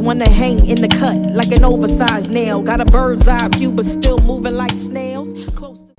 wanna hang in the cut like an oversized nail. Got a bird's eye view, but still moving like snails. Close to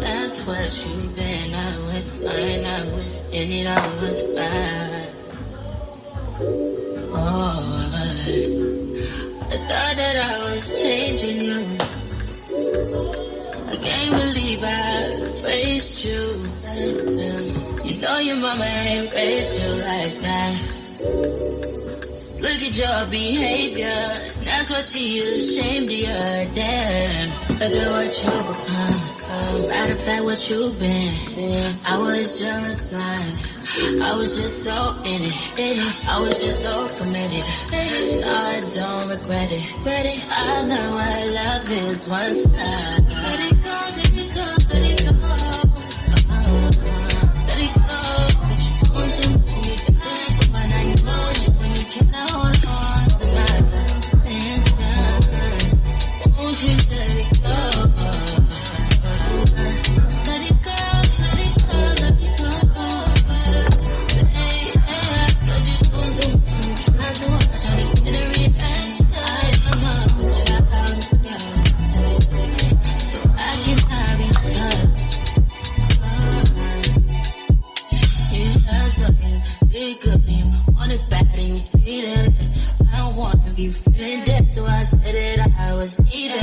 that's what you've been. I was fine, I was in it, I was fine. Oh, I thought that I was changing you. I can't believe I faced you. You know your mama ain't raised you like that. Look at your behavior, that's what she is ashamed of you, damn. Look at what you become, matter of fact what you've been. I was just like, I was just so in it, I was just so committed. No, I don't regret it, I know what love is once I let it go, let it go, let it go. Let it go, but you want to you die, but when I know you, when you try to hold on to my things done, won't you let it go? Let it go, let it go, let it go. Hey, cause you doing so much, I'm trying to watch, trying to get a reaction. I'm up and try out, so I cannot be touched. You got something big up and you want it bad and you feel it. I don't wanna be feeling dead, so I said that I was needed. I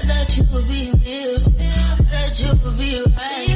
thought you would be real, I thought you would be right.